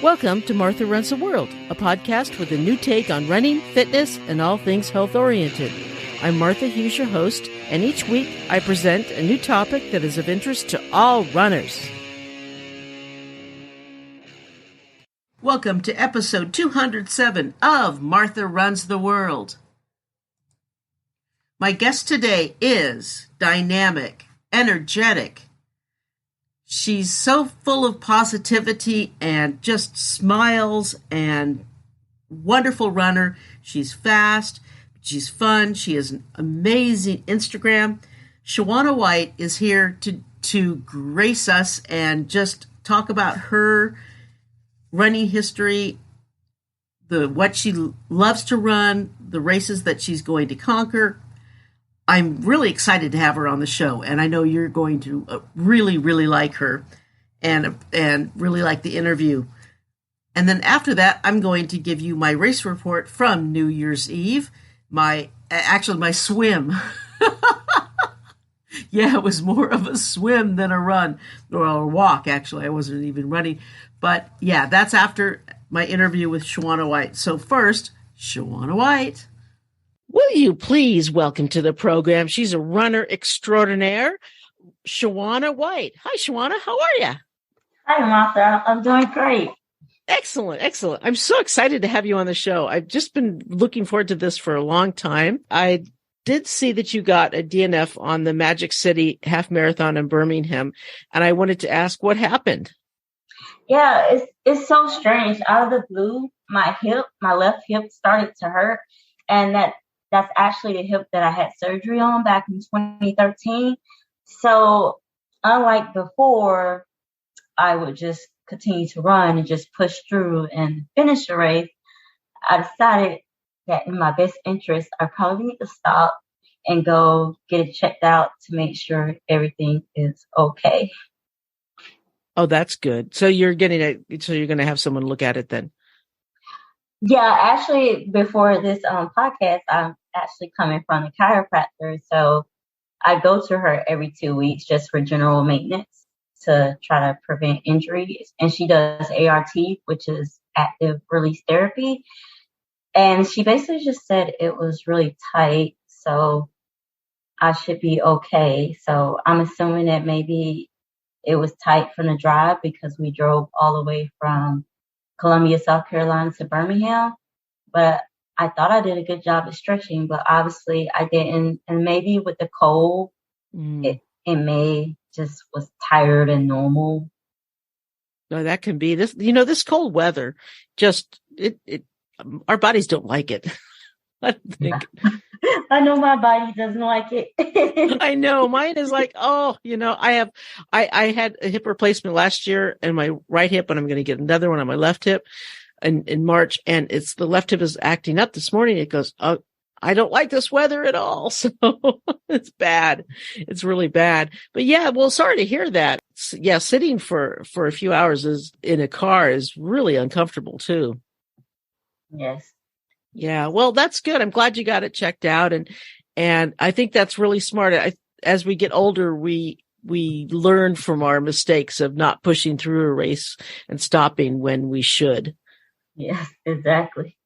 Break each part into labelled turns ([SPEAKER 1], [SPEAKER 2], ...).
[SPEAKER 1] Welcome to Martha Runs the World, a podcast with a new take on running, fitness, and all things health-oriented. I'm Martha Hughes, your host, and each week I present a new topic that is of interest to all runners. Welcome to episode 207 of Martha Runs the World. My guest today is dynamic, energetic. She's so full of positivity and just smiles and wonderful runner. She's fast. She's fun. She has an amazing Instagram. Shawanna White is here to grace us and just talk about her running history, what she loves to run, the races that she's going to conquer. I'm really excited to have her on the show, and I know you're going to really, really like her and really like the interview. And then after that, I'm going to give you my race report from New Year's Eve, my swim. Yeah, it was more of a swim than a run, or a walk, actually. I wasn't even running. But yeah, that's after my interview with Shawanna White. So first, Shawanna White. Will you please welcome to the program? She's a runner extraordinaire, Shawanna White. Hi, Shawanna. How are you?
[SPEAKER 2] Hi, Martha. I'm doing great.
[SPEAKER 1] Excellent. Excellent. I'm so excited to have you on the show. I've just been looking forward to this for a long time. I did see that you got a DNF on the Magic City half marathon in Birmingham, and I wanted to ask what happened.
[SPEAKER 2] Yeah, it's so strange. Out of the blue, my left hip started to hurt, and that's actually the hip that I had surgery on back in 2013. So unlike before, I would just continue to run and just push through and finish the race. I decided that in my best interest, I probably need to stop and go get it checked out to make sure everything is okay.
[SPEAKER 1] Oh, that's good. So you're going to have someone look at it then?
[SPEAKER 2] Yeah, actually, before this podcast, I'm actually coming from a chiropractor. So I go to her every 2 weeks just for general maintenance to try to prevent injuries. And she does ART, which is active release therapy. And she basically just said it was really tight, so I should be okay. So I'm assuming that maybe it was tight from the drive because we drove all the way from Columbia, South Carolina to Birmingham. But I thought I did a good job of stretching, but obviously I didn't. And maybe with the cold, it may just was tired and normal.
[SPEAKER 1] No, that can be this. This cold weather, just our bodies don't like it. I think.
[SPEAKER 2] I know my body doesn't like it.
[SPEAKER 1] I know mine is like, I had a hip replacement last year in my right hip, and I'm going to get another one on my left hip in March. And it's the left hip is acting up this morning. It goes, oh, I don't like this weather at all. So it's bad. It's really bad. But yeah, well, sorry to hear that. Yeah. Sitting for a few hours in a car is really uncomfortable too.
[SPEAKER 2] Yes.
[SPEAKER 1] Yeah. Well, that's good. I'm glad you got it checked out. And I think that's really smart. As we get older, we learn from our mistakes of not pushing through a race and stopping when we should.
[SPEAKER 2] Yes, exactly.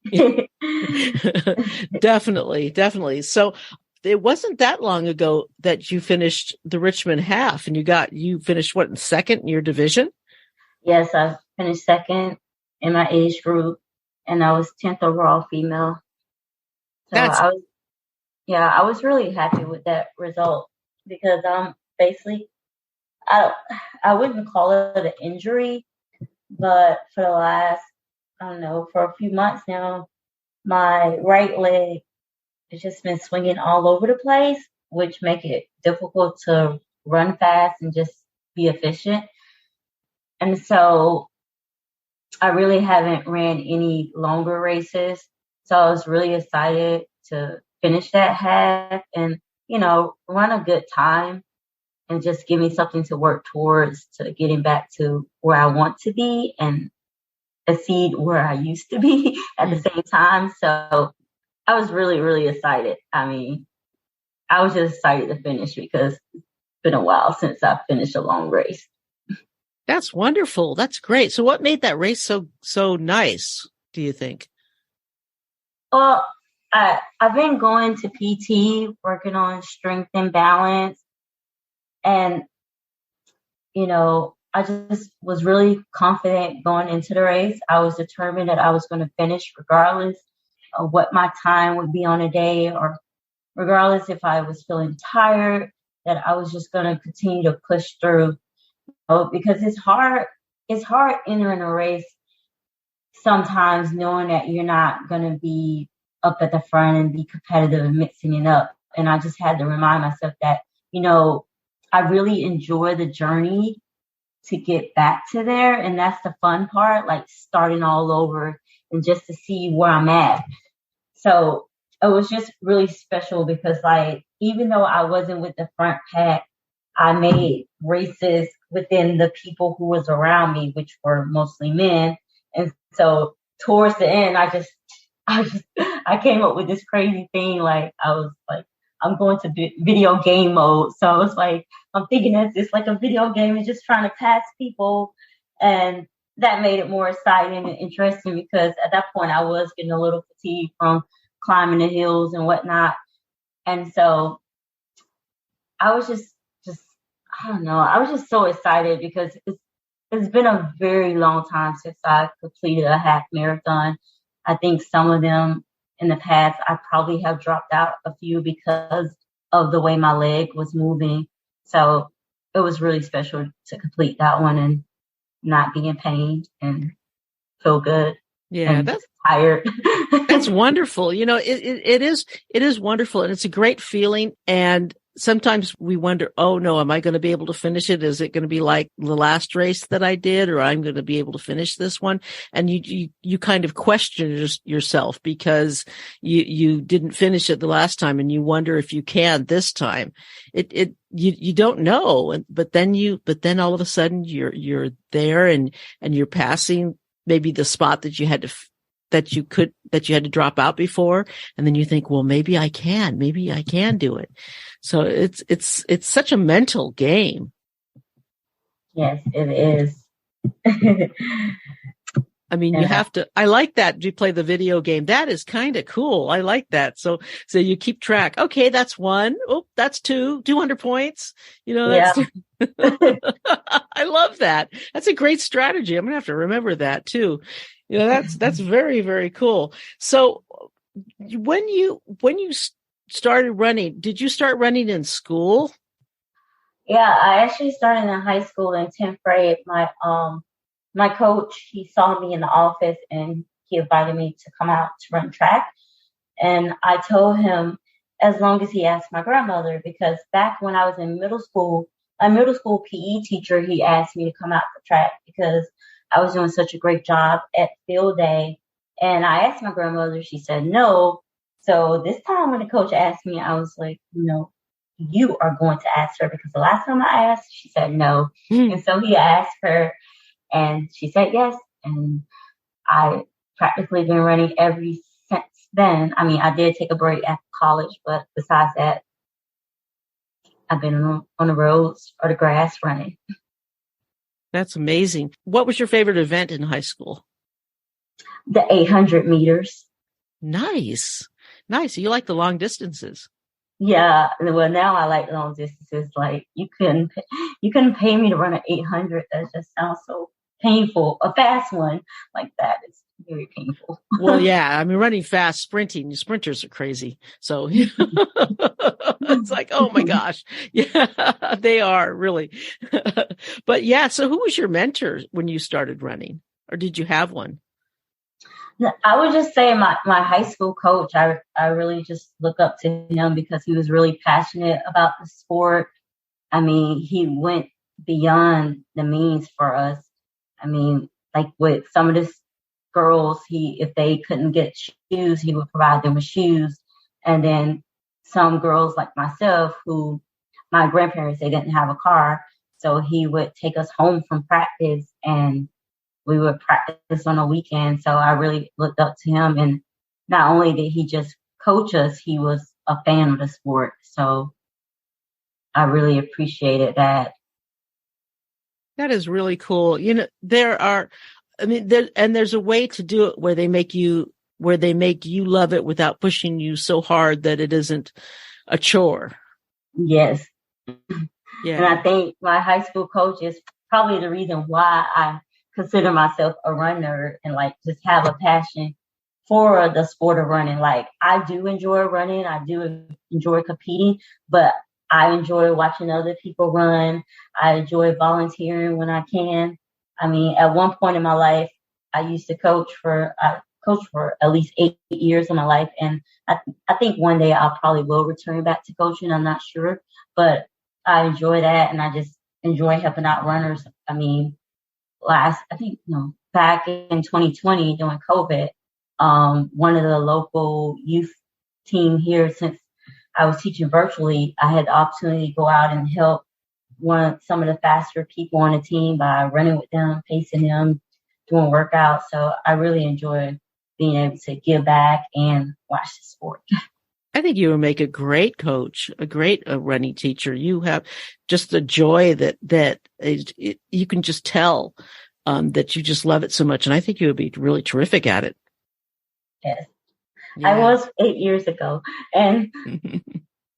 [SPEAKER 1] Definitely. So it wasn't that long ago that you finished the Richmond half, and you finished what, in second in your division?
[SPEAKER 2] Yes, I finished second in my age group, and I was 10th overall female. So I was really happy with that result because basically I wouldn't call it an injury, but for the last, for a few months now, my right leg has just been swinging all over the place, which make it difficult to run fast and just be efficient. And so I really haven't ran any longer races. So I was really excited to finish that half and, run a good time and just give me something to work towards to getting back to where I want to be and exceed where I used to be at the same time. So I was really, really excited. I mean, I was just excited to finish because it's been a while since I finished a long race.
[SPEAKER 1] That's wonderful. That's great. So what made that race so nice, do you think?
[SPEAKER 2] Well, I've been going to PT, working on strength and balance, and I just was really confident going into the race. I was determined that I was going to finish regardless of what my time would be on a day, or regardless if I was feeling tired, that I was just going to continue to push through. Because it's hard entering a race sometimes, knowing that you're not going to be up at the front and be competitive and mixing it up. And I just had to remind myself that, I really enjoy the journey to get back to there. And that's the fun part, like starting all over and just to see where I'm at. So it was just really special because, like, even though I wasn't with the front pack, I made races within the people who was around me, which were mostly men. And so towards the end, I came up with this crazy thing. Like, I was like, I'm going to video game mode. So I was like, I'm thinking that it's like a video game and just trying to pass people. And that made it more exciting and interesting because at that point I was getting a little fatigued from climbing the hills and whatnot. And so I was just I don't know. I was just so excited because it's been a very long time since I completed a half marathon. I think some of them in the past, I probably have dropped out a few because of the way my leg was moving. So it was really special to complete that one and not be in pain and feel good.
[SPEAKER 1] Yeah,
[SPEAKER 2] that's tired.
[SPEAKER 1] That's wonderful. It is wonderful, and it's a great feeling. And sometimes we wonder, oh no, am I going to be able to finish it? Is it going to be like the last race that I did, or I'm going to be able to finish this one? And you kind of question yourself because you didn't finish it the last time, and you wonder if you can this time. You don't know, but then all of a sudden you're there and you're passing maybe the spot that you had to drop out before. And then you think, well, maybe I can do it. So it's such a mental game.
[SPEAKER 2] Yes, it is.
[SPEAKER 1] I mean, you have to, I like that you play the video game. That is kind of cool. I like that. So you keep track. Okay. That's one. Oh, that's 200 points. That's, I love that. That's a great strategy. I'm going to have to remember that too. That's very, very cool. So when you started running, did you start running in school?
[SPEAKER 2] Yeah, I actually started in high school in 10th grade. My coach, he saw me in the office and he invited me to come out to run track. And I told him as long as he asked my grandmother, because back when I was in middle school, my middle school PE teacher, he asked me to come out for track because I was doing such a great job at field day. And I asked my grandmother, she said no. So this time when the coach asked me, I was like, you are going to ask her, because the last time I asked, she said no. And so he asked her and she said yes. And I practically been running ever since then. I mean, I did take a break after college, but besides that, I've been on the roads or the grass running.
[SPEAKER 1] That's amazing. What was your favorite event in high school?
[SPEAKER 2] The 800 meters.
[SPEAKER 1] Nice. You like the long distances.
[SPEAKER 2] Yeah. Well, now I like long distances. Like you couldn't pay me to run an 800. That just sounds so painful. A fast one like that is very painful.
[SPEAKER 1] Well, yeah. I mean, running fast, sprinters are crazy. So it's like, oh my gosh. Yeah, they are really. But yeah. So who was your mentor when you started running, or did you have one?
[SPEAKER 2] I would just say my high school coach, I really just look up to him because he was really passionate about the sport. I mean, he went beyond the means for us. I mean, like with some of the girls, if they couldn't get shoes, he would provide them with shoes. And then some girls like myself, who my grandparents, they didn't have a car. So he would take us home from practice and we would practice on a weekend. So I really looked up to him. And not only did he just coach us, he was a fan of the sport. So I really appreciated that.
[SPEAKER 1] That is really cool. You know, there's a way to do it where they make you love it without pushing you so hard that it isn't a chore.
[SPEAKER 2] Yes.
[SPEAKER 1] Yeah.
[SPEAKER 2] And I think my high school coach is probably the reason why I consider myself a runner and like just have a passion for the sport of running. Like I do enjoy running. I do enjoy competing, but I enjoy watching other people run. I enjoy volunteering when I can. I mean, at one point in my life, I used to coach for at least 8 years of my life. And I think one day I probably will return back to coaching. I'm not sure, but I enjoy that. And I just enjoy helping out runners. I mean, back in 2020 during COVID, one of the local youth team here, since I was teaching virtually, I had the opportunity to go out and help some of the faster people on the team by running with them, pacing them, doing workouts. So I really enjoy being able to give back and watch the sport.
[SPEAKER 1] I think you would make a great coach, a great running teacher. You have just the joy you can just tell that you just love it so much. And I think you would be really terrific at it.
[SPEAKER 2] Yes.
[SPEAKER 1] Yeah.
[SPEAKER 2] I was 8 years ago, and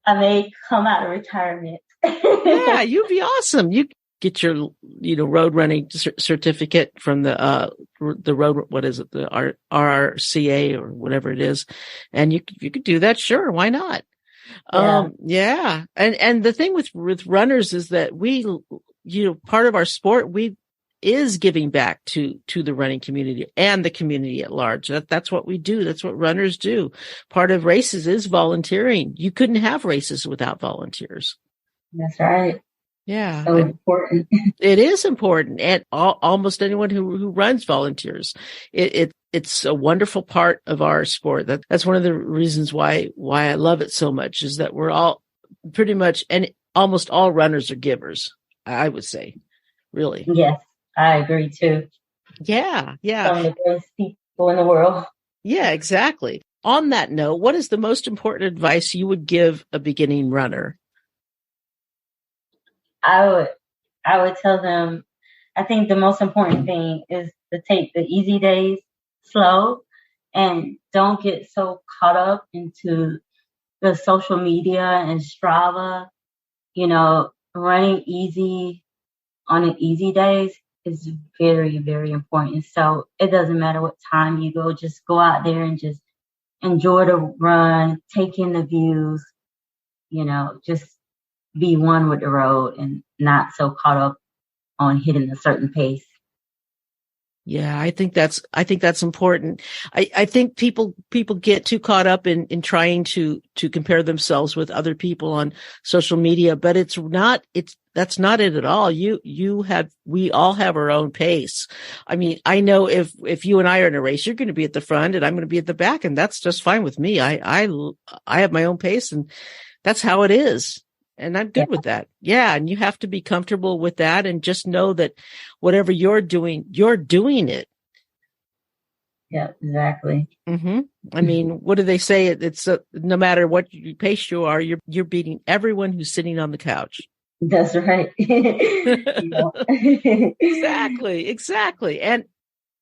[SPEAKER 2] I may come out of retirement.
[SPEAKER 1] Yeah, you'd be awesome. You get your, road running certificate from the road, what is it? The RRCA or whatever it is. And you could do that. Sure. Why not?
[SPEAKER 2] Yeah.
[SPEAKER 1] Yeah. And the thing with runners is that part of our sport, is giving back to the running community and the community at large. That's what we do. That's what runners do. Part of races is volunteering. You couldn't have races without volunteers.
[SPEAKER 2] That's right.
[SPEAKER 1] Yeah.
[SPEAKER 2] So important.
[SPEAKER 1] It is important. And almost anyone who runs volunteers. It's a wonderful part of our sport. That's one of the reasons why I love it so much, is that we're all pretty much, and almost all runners are givers, I would say. Really.
[SPEAKER 2] Yes, I agree too.
[SPEAKER 1] Yeah. Yeah.
[SPEAKER 2] Some of the greatest people in the world.
[SPEAKER 1] Yeah, exactly. On that note, what is the most important advice you would give a beginning runner?
[SPEAKER 2] I would tell them, I think the most important thing is to take the easy days slow and don't get so caught up into the social media and Strava. Running easy on the easy days is very, very important. So it doesn't matter what time you go, just go out there and just enjoy the run, take in the views, just be one with the road and not so caught up on hitting a certain pace.
[SPEAKER 1] Yeah, I think that's important. I think people get too caught up in trying to compare themselves with other people on social media, but that's not it at all. We all have our own pace. I mean, I know if you and I are in a race, you're going to be at the front and I'm going to be at the back, and that's just fine with me. I have my own pace, and that's how it is. And I'm good with that. Yeah. And you have to be comfortable with that and just know that whatever you're doing it.
[SPEAKER 2] Yeah, exactly.
[SPEAKER 1] Mm-hmm. I mean, what do they say? It's no matter what pace you are, you're beating everyone who's sitting on the couch.
[SPEAKER 2] That's right.
[SPEAKER 1] Exactly. And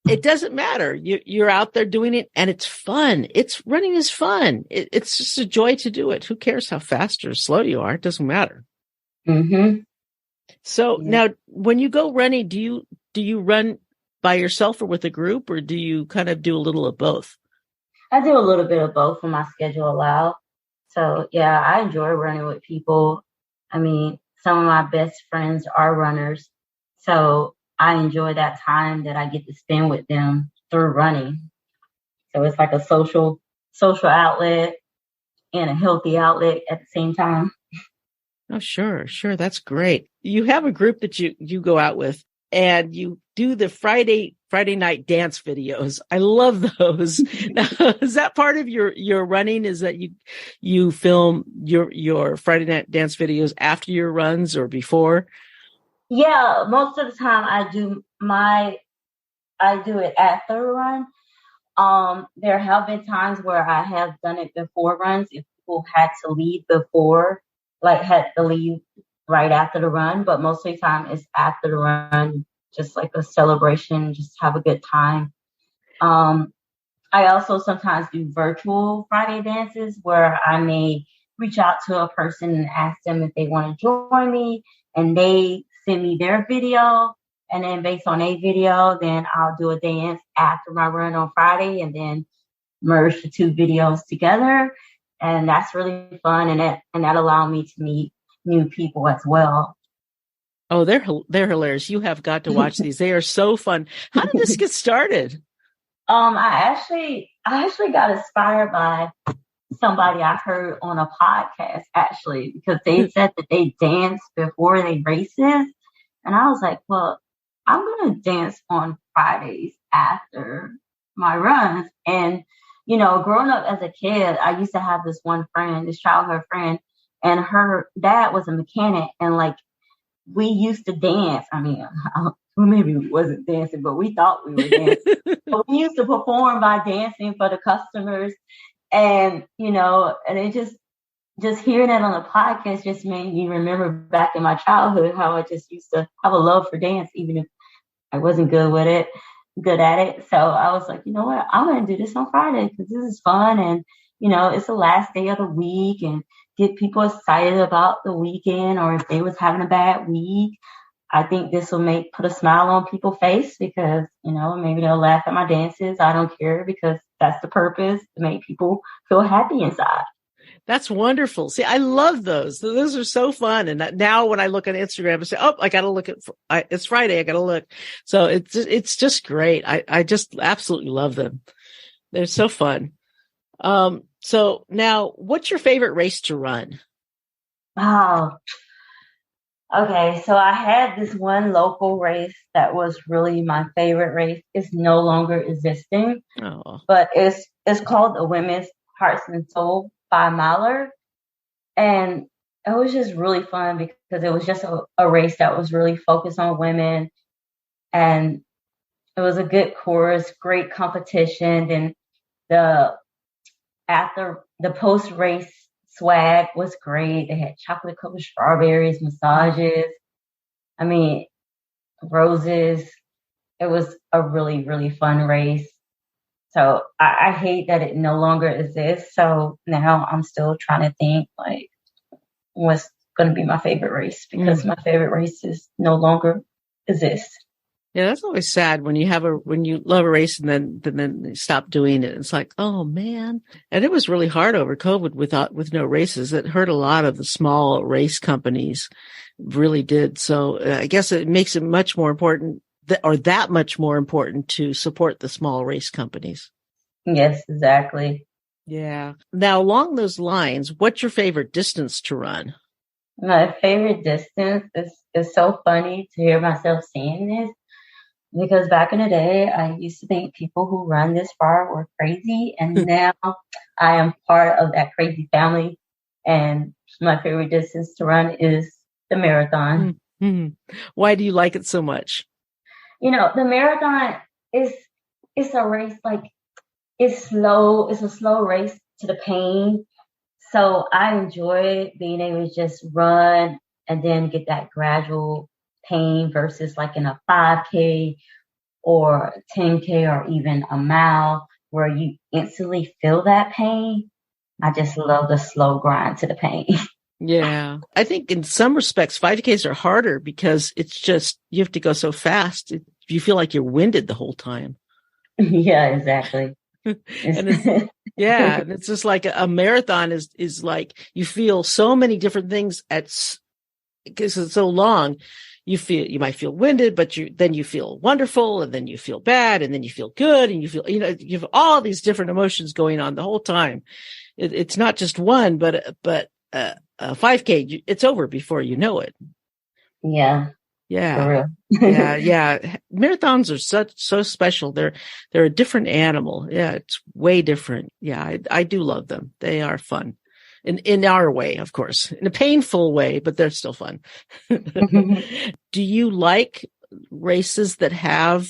[SPEAKER 1] it doesn't matter. You're out there doing it, and it's fun. Running is fun. It's just a joy to do it. Who cares how fast or slow you are? It doesn't matter.
[SPEAKER 2] Mm-hmm.
[SPEAKER 1] So now, when you go running, do you run by yourself or with a group, or do you kind of do a little of both?
[SPEAKER 2] I do a little bit of both when my schedule allows. So yeah, I enjoy running with people. I mean, some of my best friends are runners, so I enjoy that time that I get to spend with them through running. So it's like a social outlet and a healthy outlet at the same time.
[SPEAKER 1] Oh, sure. That's great. You have a group that you go out with, and you do the Friday night dance videos. I love those. Now, is that part of your running? Is that you film your Friday night dance videos after your runs or before?
[SPEAKER 2] Yeah, most of the time I do it after a run. There have been times where I have done it before runs if people had to leave before, like had to leave right after the run, but most of the time it's after the run, just like a celebration, just have a good time. I also sometimes do virtual Friday dances where I may reach out to a person and ask them if they want to join me, and they send me their video. And then based on a video, then I'll do a dance after my run on Friday and then merge the two videos together. And that's really fun. And that allowed me to meet new people as well.
[SPEAKER 1] Oh, they're hilarious. You have got to watch these. They are so fun. How did this get started?
[SPEAKER 2] I actually got inspired by somebody I heard on a podcast, actually, because they said that they dance before they races. And I was like, well, I'm going to dance on Fridays after my runs. And, growing up as a kid, I used to have this one friend, this childhood friend, and her dad was a mechanic. And like, we used to dance. I mean, maybe we wasn't dancing, but we thought we were dancing. But we used to perform by dancing for the customers. And, and it just hearing that on the podcast just made me remember back in my childhood how I just used to have a love for dance, even if I wasn't good at it. So I was like, you know what, I'm going to do this on Friday because this is fun. And, it's the last day of the week and get people excited about the weekend, or if they was having a bad week, I think this will put a smile on people's face because, maybe they'll laugh at my dances. I don't care because that's the purpose, to make people feel happy inside.
[SPEAKER 1] That's wonderful. See, I love those. Those are so fun. And now when I look at Instagram, I say, oh, I got to look it's Friday. I got to look. So it's just great. I just absolutely love them. They're so fun. So now what's your favorite race to run?
[SPEAKER 2] Oh, okay. So I had this one local race that was really my favorite race. It's no longer existing, but it's called the Women's Hearts and Soul 5-miler. And it was just really fun because it was just a race that was really focused on women. And it was a good course, great competition. And after the post-race swag was great. They had chocolate covered strawberries, massages. I mean, roses. It was a really, really fun race. So I hate that it no longer exists. So now I'm still trying to think like what's going to be my favorite race because my favorite races no longer exist.
[SPEAKER 1] Yeah, that's always sad when you love a race and then they stop doing it. It's like, oh man. And it was really hard over COVID with no races. It hurt a lot of the small race companies, really did. So I guess it makes it much more important that much more important to support the small race companies.
[SPEAKER 2] Yes, exactly.
[SPEAKER 1] Yeah. Now along those lines, what's your favorite distance to run?
[SPEAKER 2] My favorite distance is so funny to hear myself saying this. Because back in the day, I used to think people who run this far were crazy. And now I am part of that crazy family. And my favorite distance to run is the marathon.
[SPEAKER 1] Mm-hmm. Why do you like it so much?
[SPEAKER 2] The marathon it's a race, like it's slow. It's a slow race to the pain. So I enjoy being able to just run and then get that gradual pain versus like in a 5K or 10K or even a mile where you instantly feel that pain. I just love the slow grind to the pain.
[SPEAKER 1] Yeah. I think in some respects, 5Ks are harder because it's just, you have to go so fast. You feel like you're winded the whole time.
[SPEAKER 2] Yeah, exactly.
[SPEAKER 1] And it's just like a marathon is like, you feel so many different things because it's so long. You might feel winded, but then you feel wonderful, and then you feel bad, and then you feel good, and you feel, you have all these different emotions going on the whole time. It's not just one, but a 5K, it's over before you know it.
[SPEAKER 2] Yeah.
[SPEAKER 1] Yeah.
[SPEAKER 2] For real.
[SPEAKER 1] Yeah. Marathons are so special. They're a different animal. Yeah. It's way different. Yeah. I do love them. They are fun. In our way, of course, in a painful way, but they're still fun. Do you like races that have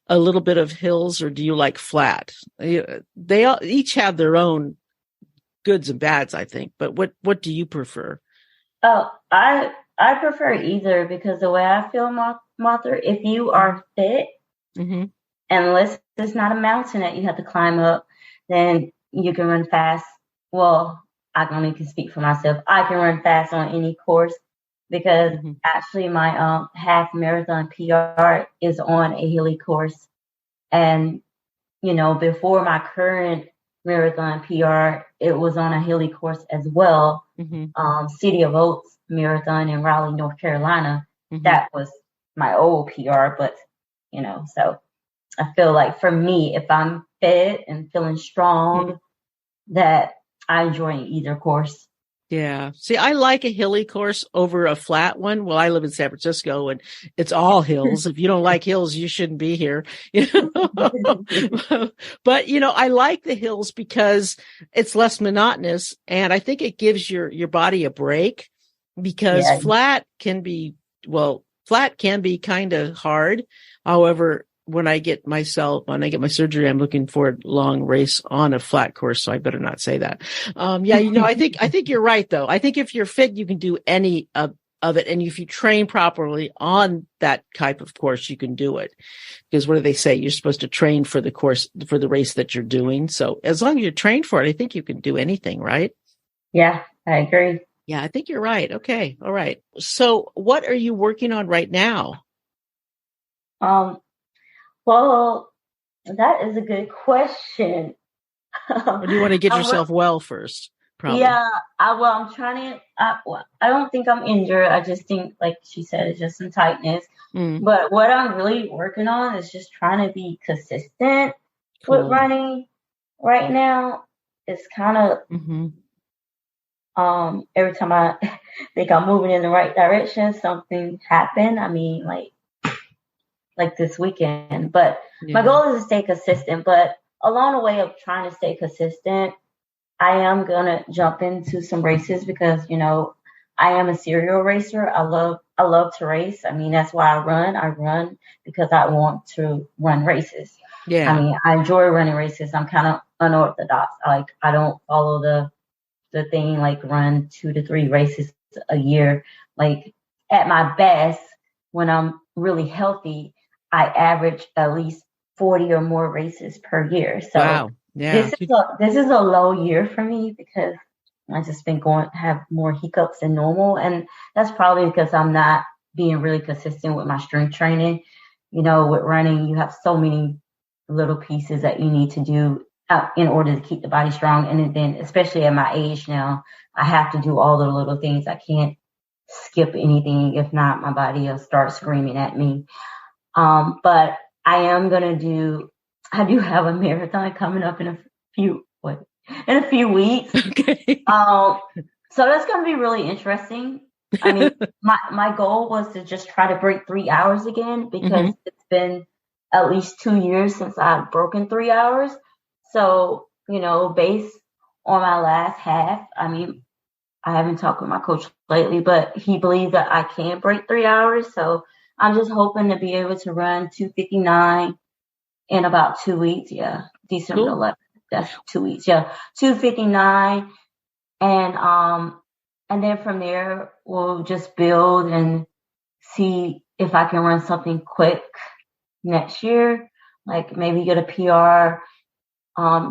[SPEAKER 1] a little bit of hills, or do you like flat? They all each have their own goods and bads, I think. But what do you prefer?
[SPEAKER 2] Oh, I I prefer either because the way I feel, Martha, if you are fit, unless it's not a mountain that you have to climb up, then you can run fast. Well, I can only speak for myself. I can run fast on any course because actually my half marathon PR is on a hilly course. And, before my current marathon PR, it was on a hilly course as well. City of Oaks Marathon in Raleigh, North Carolina. That was my old PR, but, so I feel like for me, if I'm fit and feeling strong, that I enjoy either course.
[SPEAKER 3] Yeah. See, I like a hilly course over a flat one. Well, I live in San Francisco and it's all hills. If you don't like hills, you shouldn't be here. But, I like the hills because it's less monotonous. And I think it gives your body a break because flat can be kind of hard. However, when I get my surgery, I'm looking for a long race on a flat course. So I better not say that. I think you're right though. I think if you're fit, you can do any of it. And if you train properly on that type of course, you can do it. Because what do they say? You're supposed to train for the course, for the race that you're doing. So as long as you're trained for it, I think you can do anything, right?
[SPEAKER 2] Yeah, I agree.
[SPEAKER 3] Yeah, I think you're right. Okay. All right. So what are you working on right now?
[SPEAKER 2] Well, that is a good question.
[SPEAKER 3] Or do you want to get yourself well first? Probably.
[SPEAKER 2] Yeah, I'm trying to, I don't think I'm injured. I just think, like she said, it's just some tightness. But what I'm really working on is just trying to be consistent with running right now. It's kind of, every time I think I'm moving in the right direction, something happened. I mean, like this weekend, but my goal is to stay consistent. But along the way of trying to stay consistent, I am gonna jump into some races because I am a serial racer. I love to race. I mean, that's why I run. I run because I want to run races. Yeah. I mean, I enjoy running races. I'm kind of unorthodox. I don't follow the thing like run 2 to 3 races a year. Like at my best, when I'm really healthy, I average at least 40 or more races per year. So wow. Yeah. This is a low year for me because I just been have more hiccups than normal. And that's probably because I'm not being really consistent with my strength training. With running, you have so many little pieces that you need to do in order to keep the body strong. And then especially at my age now, I have to do all the little things. I can't skip anything. If not, my body will start screaming at me. But I do have a marathon coming up in a few weeks. Okay. So that's going to be really interesting. I mean, my goal was to just try to break 3 hours again because it's been at least 2 years since I've broken 3 hours. So, based on my last half, I mean, I haven't talked with my coach lately, but he believes that I can break 3 hours. So I'm just hoping to be able to run 2:59 in about 2 weeks. Yeah. December 11th. That's 2 weeks. Yeah. 2:59. And then from there, we'll just build and see if I can run something quick next year, like maybe get a PR,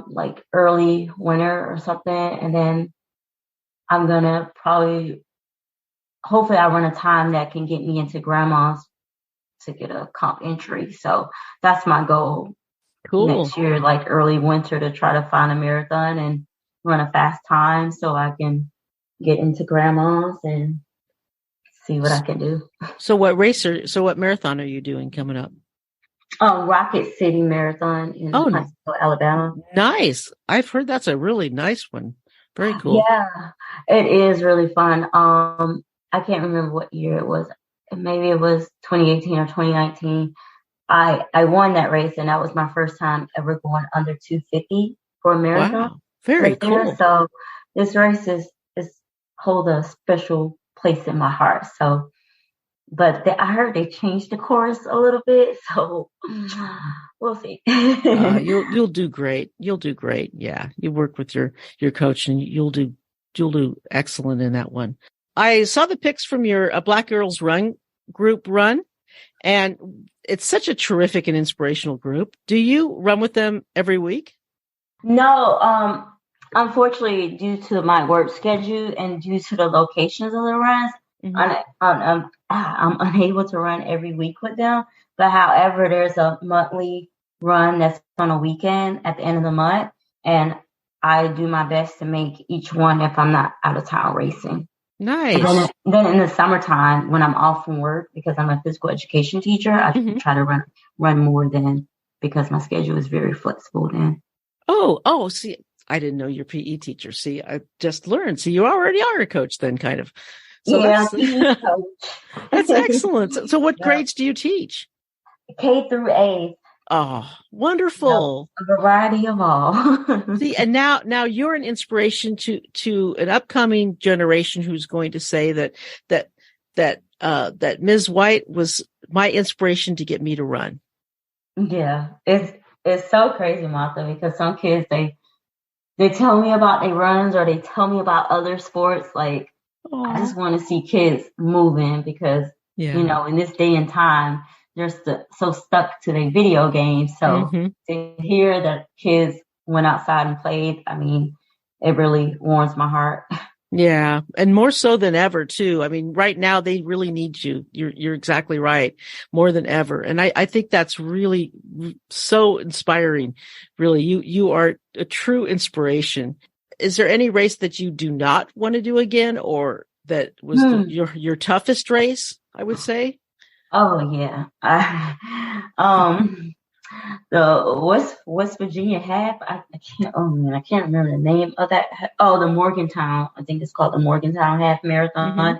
[SPEAKER 2] like early winter or something. And then I'm going to hopefully I run a time that can get me into grandma's to get a comp entry. So that's my goal. Next year, like early winter, to try to find a marathon and run a fast time so I can get into grandma's and see what I can do.
[SPEAKER 3] So what marathon are you doing coming up?
[SPEAKER 2] Rocket City Marathon in Huntsville, Alabama.
[SPEAKER 3] Nice. I've heard that's a really nice one. Very cool.
[SPEAKER 2] Yeah, it is really fun. I can't remember what year it was. Maybe it was 2018 or 2019. I won that race, and that was my first time ever going under 250 for a marathon.
[SPEAKER 3] Wow. Very cool.
[SPEAKER 2] So this race is hold a special place in my heart. So, but I heard they changed the course a little bit, so we'll see.
[SPEAKER 3] You'll do great. You'll do great. Yeah, you work with your coach, and you'll do excellent in that one. I saw the pics from your Black Girls Run group run, and it's such a terrific and inspirational group. Do you run with them every week?
[SPEAKER 2] No, unfortunately, due to my work schedule and due to the locations of the runs, I'm unable to run every week with them. But however, there's a monthly run that's on a weekend at the end of the month, and I do my best to make each one if I'm not out of town racing.
[SPEAKER 3] Nice.
[SPEAKER 2] Then in the summertime, when I'm off from work, because I'm a physical education teacher, I try to run more then, because my schedule is very flexible then.
[SPEAKER 3] Oh, see, I didn't know you're a PE teacher. See, I just learned. See, you already are a coach then, kind of. So
[SPEAKER 2] yeah,
[SPEAKER 3] that's excellent. So what grades do you teach?
[SPEAKER 2] K through 8.
[SPEAKER 3] Oh, wonderful.
[SPEAKER 2] A variety of all.
[SPEAKER 3] See, and now you're an inspiration to an upcoming generation who's going to say that Ms. White was my inspiration to get me to run.
[SPEAKER 2] Yeah, it's so crazy, Martha, because some kids, they tell me about their runs or they tell me about other sports. Like, aww. I just want to see kids moving because, in this day and time, they're so stuck to their video games. So to hear that kids went outside and played, I mean, it really warms my heart.
[SPEAKER 3] Yeah. And more so than ever too. I mean, right now they really need you. You're exactly right. More than ever. And I think that's really so inspiring. Really, you are a true inspiration. Is there any race that you do not want to do again, or that was your toughest race, I would say?
[SPEAKER 2] Oh yeah. The West Virginia half, I can't remember the name of that. Oh, the Morgantown. I think it's called the Morgantown Half Marathon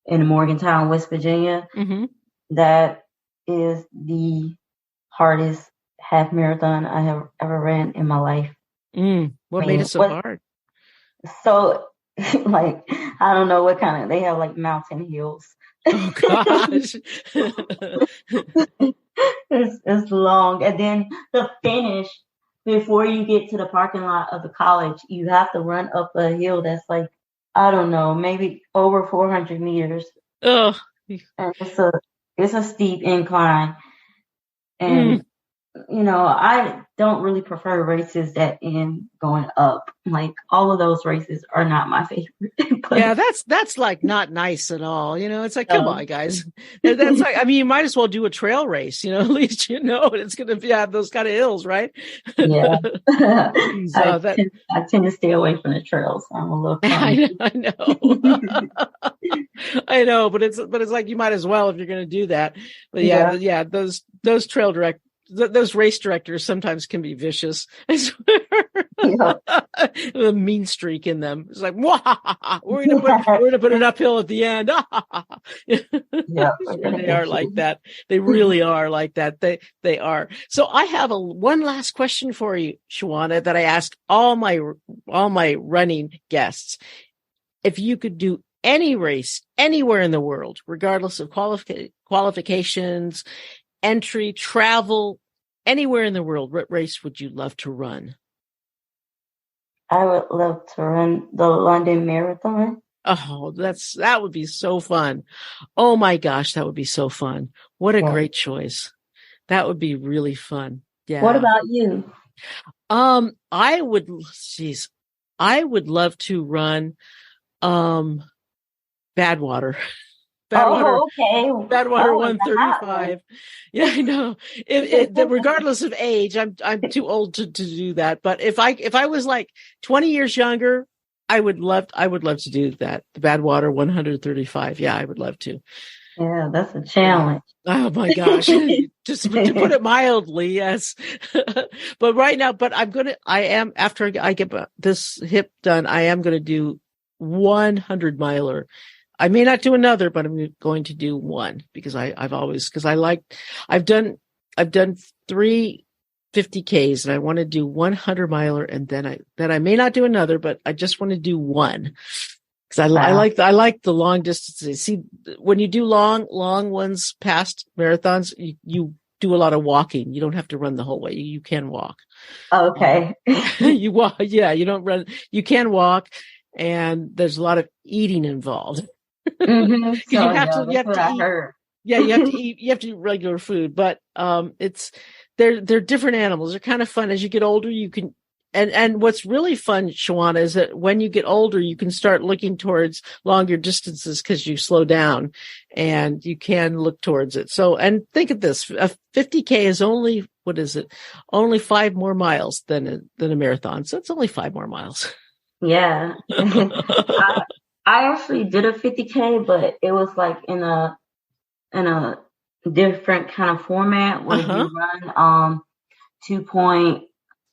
[SPEAKER 2] in Morgantown, West Virginia. That is the hardest half marathon I have ever ran in my life.
[SPEAKER 3] What made it so hard?
[SPEAKER 2] So, like, I don't know what kind of, they have like mountain hills.
[SPEAKER 3] Oh gosh.
[SPEAKER 2] It's long. And then the finish, before you get to the parking lot of the college, you have to run up a hill that's like, I don't know, maybe over 400 meters.
[SPEAKER 3] Oh.
[SPEAKER 2] And it's a steep incline. And I don't really prefer races that end going up. Like, all of those races are not my favorite.
[SPEAKER 3] Yeah, that's like not nice at all. It's like, come on, guys. That's like, I mean, you might as well do a trail race. At least it's going to have those kind of hills, right?
[SPEAKER 2] Yeah. I tend to stay away from the trails. I'm a little.
[SPEAKER 3] I know. I know, but it's like you might as well if you're going to do that. But those trail those race directors sometimes can be vicious. I swear. A mean streak in them. It's like, we're gonna put an uphill at the end. They are like that. They really are like that. They are. So I have one last question for you, Shawanna, that I ask all my running guests. If you could do any race anywhere in the world, regardless of qualifications, entry, travel, anywhere in the world, what race would you love to run?
[SPEAKER 2] I would love to run the London Marathon.
[SPEAKER 3] Oh, that would be so fun. Oh my gosh, that would be so fun. What a great choice. That would be really fun. Yeah.
[SPEAKER 2] What about you?
[SPEAKER 3] I would love to run Badwater. Badwater 135. Yeah, I know. Regardless of age, I'm too old to do that. But if I was like 20 years younger, I would love to do that. The Badwater 135. Yeah, I would love to.
[SPEAKER 2] Yeah, that's a challenge.
[SPEAKER 3] Oh my gosh. Just to put it mildly, yes. But right now, after I get this hip done, I am going to do 100 miler. I may not do another, but I'm going to do one because I've done 3 50Ks and I want to do 100 miler, and then I may not do another, but I just want to do one because I like the long distances. See, when you do long ones past marathons, you do a lot of walking. You don't have to run the whole way. You can walk.
[SPEAKER 2] Okay.
[SPEAKER 3] You walk. Yeah, you don't run. You can walk, and there's a lot of eating involved.
[SPEAKER 2] Mm-hmm.
[SPEAKER 3] Because
[SPEAKER 2] So
[SPEAKER 3] you
[SPEAKER 2] that's
[SPEAKER 3] have
[SPEAKER 2] what
[SPEAKER 3] to
[SPEAKER 2] I
[SPEAKER 3] eat.
[SPEAKER 2] heard.
[SPEAKER 3] Yeah, you have to eat regular food, but it's they're different animals. They're kind of fun. As you get older, you can and what's really fun, Shawanna, is that when you get older, you can start looking towards longer distances because you slow down and you can look towards it. So, and think of this, a 50K is only, what is it? Only 5 more miles than a marathon. So it's only 5 more miles.
[SPEAKER 2] Yeah. I actually did a 50K, but it was like in a different kind of format where
[SPEAKER 3] Uh-huh.
[SPEAKER 2] you run 2 point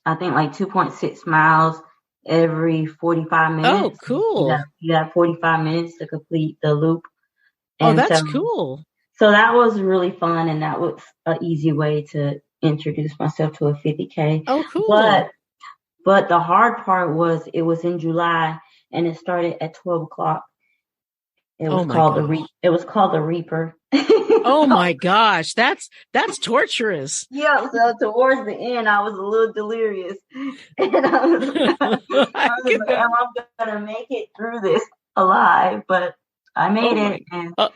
[SPEAKER 2] I think like 2.6 miles every 45
[SPEAKER 3] Oh,
[SPEAKER 2] minutes.
[SPEAKER 3] cool.
[SPEAKER 2] You got 45 minutes to complete the loop.
[SPEAKER 3] Oh,
[SPEAKER 2] And
[SPEAKER 3] that's cool.
[SPEAKER 2] so that was really fun, and that was an easy way to introduce myself to a 50K.
[SPEAKER 3] Oh, cool.
[SPEAKER 2] But but the hard part was it was in July and it started at 12 o'clock.
[SPEAKER 3] Oh my gosh.
[SPEAKER 2] It was called the Reaper.
[SPEAKER 3] Oh my gosh. That's torturous.
[SPEAKER 2] Yeah, so towards the end, I was a little delirious, and
[SPEAKER 3] I
[SPEAKER 2] I was
[SPEAKER 3] could,
[SPEAKER 2] like, "Am I gonna make it through this alive?" But I
[SPEAKER 3] oh
[SPEAKER 2] made
[SPEAKER 3] my,
[SPEAKER 2] it, and
[SPEAKER 3] uh,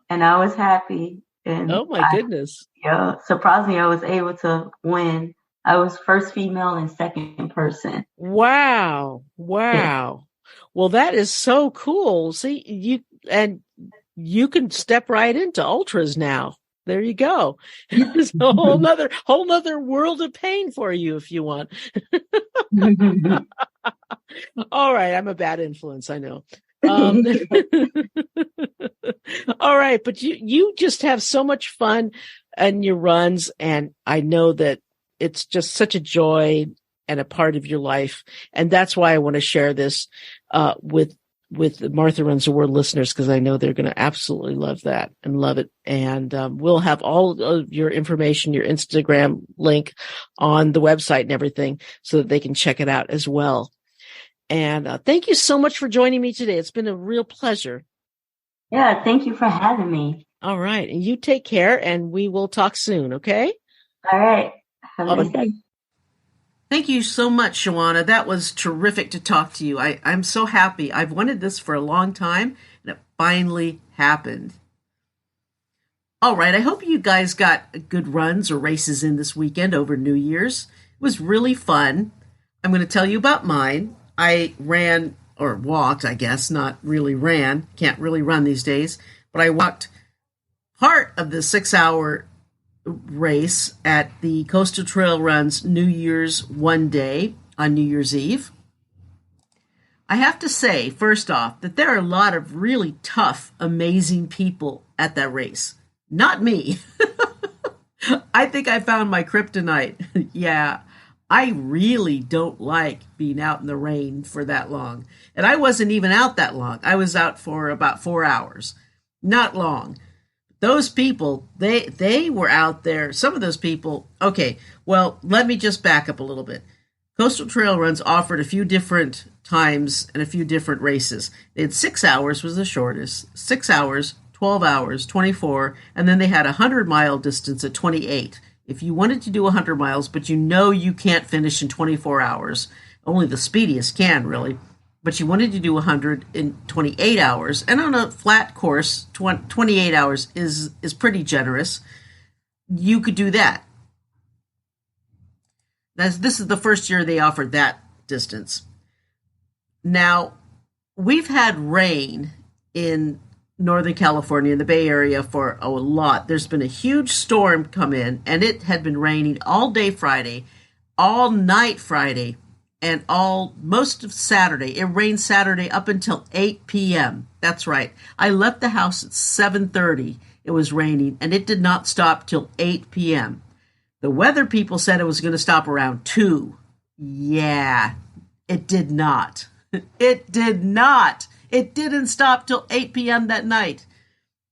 [SPEAKER 2] I was happy, and
[SPEAKER 3] oh my goodness.
[SPEAKER 2] surprisingly, I was able to win. I was first female and second person.
[SPEAKER 3] Wow.
[SPEAKER 2] Yeah.
[SPEAKER 3] Wow. Well, that is so cool. See, and you can step right into ultras now. There you go. It's a whole nother world of pain for you if you want. All right. I'm a bad influence. I know. Um, all right. But you just have so much fun in your runs. And I know that it's just such a joy and a part of your life. And that's why I want to share this, with the Martha Runs the World listeners, because I know they're going to absolutely love that and love it. And we'll have all of your information, your Instagram link on the website and everything so that they can check it out as well. And thank you so much for joining me today. It's been a real pleasure.
[SPEAKER 2] Yeah, thank you for having me.
[SPEAKER 3] All right. And you take care and we will talk soon. Okay.
[SPEAKER 2] All right. Have a nice
[SPEAKER 3] Oh,
[SPEAKER 2] day.
[SPEAKER 1] Thank you so much, Shawanna. That was terrific to talk to you. I'm so happy. I've wanted this for a long time, and it finally happened. All right, I hope you guys got good runs or races in this weekend over New Year's. It was really fun. I'm going to tell you about mine. I ran, or walked, I guess, not really ran. Can't really run these days, but I walked part of the 6 hour race at the Coastal Trail Run's New Year's one day on New Year's Eve. I have to say, first off, that there are a lot of really tough, amazing people at that race. Not me. I think I found my kryptonite. Yeah, I really don't like being out in the rain for that long. And I wasn't even out that long. I was out for about 4 hours. Not long. Those people, they were out there. Some of those people, okay, well, let me just back up a little bit. Coastal Trail Runs offered a few different times and a few different races. They had 6 hours was the shortest, 6 hours, 12 hours, 24, and then they had a 100-mile distance at 28. If you wanted to do 100 miles, but you know you can't finish in 24 hours, only the speediest can, really, but you wanted to do 100 in 28 hours, and on a flat course, 28 hours is pretty generous, you could do that. This is the first year they offered that distance. Now, we've had rain in Northern California, in the Bay Area, for a lot. There's been a huge storm come in, and it had been raining all day Friday, all night Friday, and most of Saturday. It rained Saturday up until 8 p.m. That's right. I left the house at 7:30. It was raining, and it did not stop till 8 p.m. The weather people said it was going to stop around 2. Yeah, it did not. It did not. It didn't stop till 8 p.m. that night.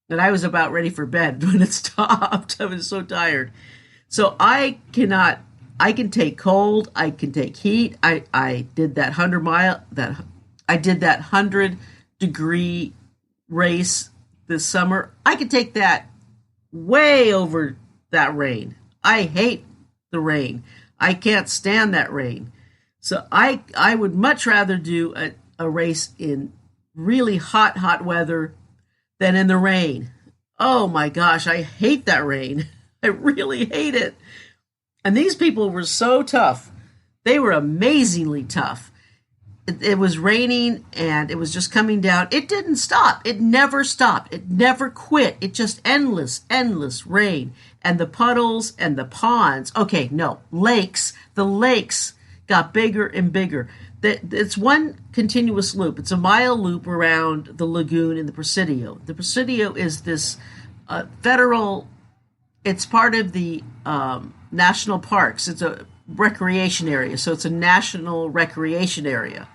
[SPEAKER 1] And I was about ready for bed when it stopped. I was so tired. So I can take cold, I can take heat. I did that 100-degree race this summer. I could take that way over that rain. I hate the rain. I can't stand that rain. So I would much rather do a race in really hot weather than in the rain. Oh my gosh, I hate that rain. I really hate it. And these people were so tough. They were amazingly tough. It was raining and it was just coming down. It didn't stop. It never stopped. It never quit. It just endless rain. And the puddles and the ponds. Okay, no, lakes. The lakes got bigger and bigger. It's one continuous loop. It's a mile loop around the lagoon in the Presidio. The Presidio is this federal, it's part of the national parks. It's a recreation area, so it's a national recreation area.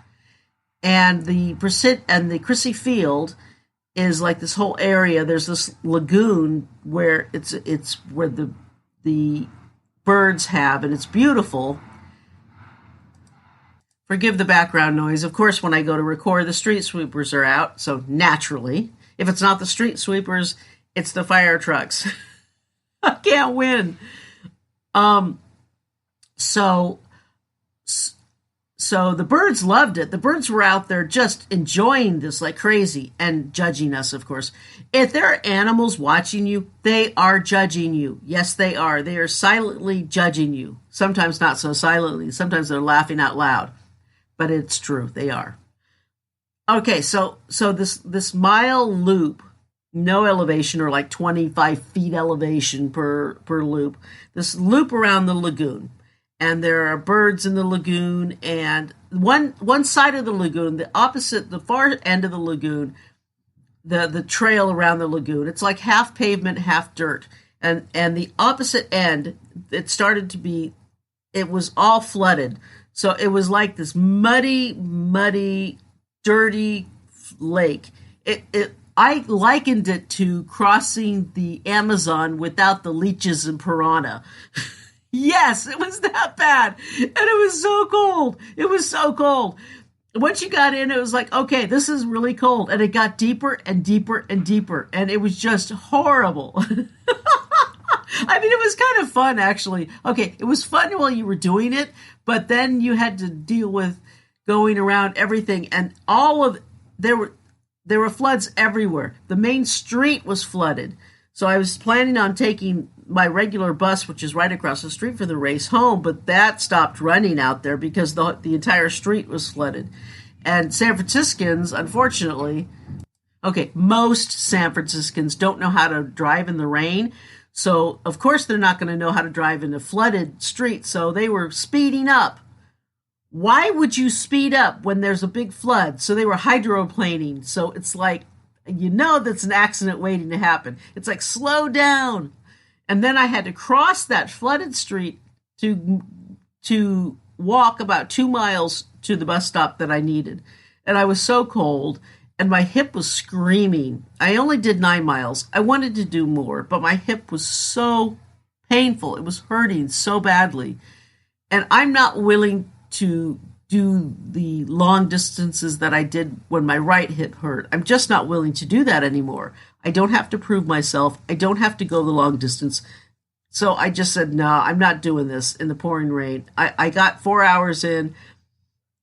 [SPEAKER 1] And the Crissy Field is like this whole area. There's this lagoon where it's where the birds have, and it's beautiful. Forgive the background noise. Of course, when I go to record, the street sweepers are out, so naturally, if it's not the street sweepers, it's the fire trucks. I can't win. So the birds loved it. The birds were out there just enjoying this like crazy and judging us, of course. If there are animals watching you, they are judging you. Yes, they are. They are silently judging you. Sometimes not so silently. Sometimes they're laughing out loud. But it's true. They are. Okay, so this mile loop, no elevation, or like 25 feet elevation per loop. This loop around the lagoon. And there are birds in the lagoon, and one side of the lagoon, the far end of the lagoon, the trail around the lagoon, it's like half pavement, half dirt. And the opposite end, it was all flooded. So it was like this muddy, dirty lake. I likened it to crossing the Amazon without the leeches and piranha. Yes, it was that bad. And it was so cold. It was so cold. Once you got in, it was like, okay, this is really cold. And it got deeper and deeper and deeper. And it was just horrible. I mean, it was kind of fun, actually. Okay, it was fun while you were doing it. But then you had to deal with going around everything. And there were floods everywhere. The main street was flooded. So I was planning on taking my regular bus, which is right across the street, for the race home, but that stopped running out there because the entire street was flooded. And San Franciscans, unfortunately, most San Franciscans don't know how to drive in the rain. So, of course, they're not going to know how to drive in a flooded street. So they were speeding up. Why would you speed up when there's a big flood? So they were hydroplaning. So it's like, that's an accident waiting to happen. It's like, slow down. And then I had to cross that flooded street to walk about 2 miles to the bus stop that I needed. And I was so cold, and my hip was screaming. I only did 9 miles. I wanted to do more, but my hip was so painful. It was hurting so badly. And I'm not willing to do the long distances that I did when my right hip hurt. I'm just not willing to do that anymore. I don't have to prove myself. I don't have to go the long distance. So I just said, no, I'm not doing this in the pouring rain. I got 4 hours in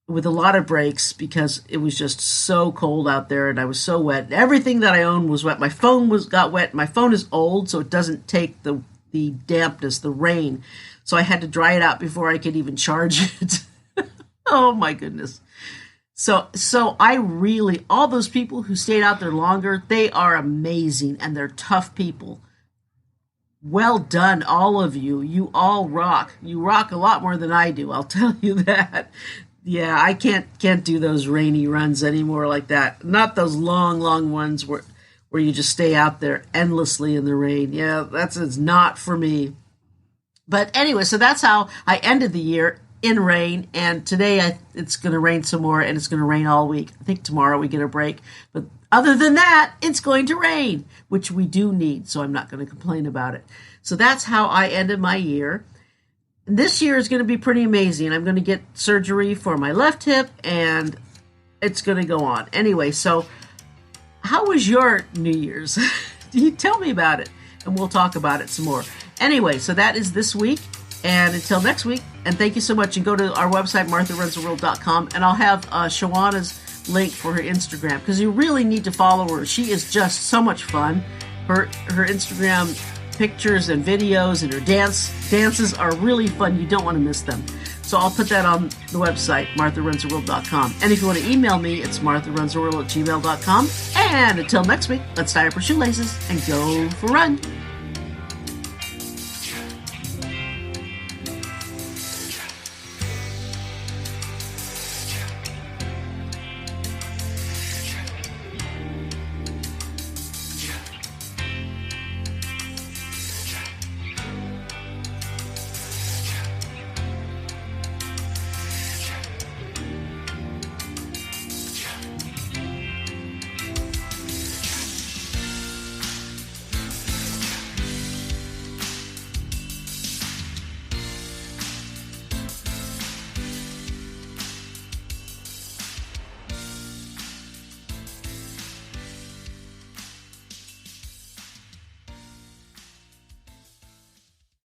[SPEAKER 1] with a lot of breaks because it was just so cold out there and I was so wet. Everything that I owned was wet. My phone got wet. My phone is old, so it doesn't take the dampness, the rain. So I had to dry it out before I could even charge it. Oh my goodness. So I really, all those people who stayed out there longer, they are amazing and they're tough people. Well done, all of you. You all rock. You rock a lot more than I do, I'll tell you that. Yeah, I can't do those rainy runs anymore like that. Not those long ones where you just stay out there endlessly in the rain. Yeah, it's not for me. But anyway, so that's how I ended the year, in rain, and today it's going to rain some more, and it's going to rain all week. I think tomorrow we get a break, but other than that, it's going to rain, which we do need, so I'm not going to complain about it. So that's how I ended my year. And this year is going to be pretty amazing. I'm going to get surgery for my left hip, and it's going to go on. Anyway, so how was your New Year's? You tell me about it, and we'll talk about it some more. Anyway, so that is this week. And until next week, and thank you so much. And go to our website, martharunstheworld.com, and I'll have Shawanna's link for her Instagram because you really need to follow her. She is just so much fun. Her Instagram pictures and videos and her dances are really fun. You don't want to miss them. So I'll put that on the website, martharunstheworld.com. And if you want to email me, it's martharunstheworld@gmail.com. And until next week, let's tie up our shoelaces and go for a run.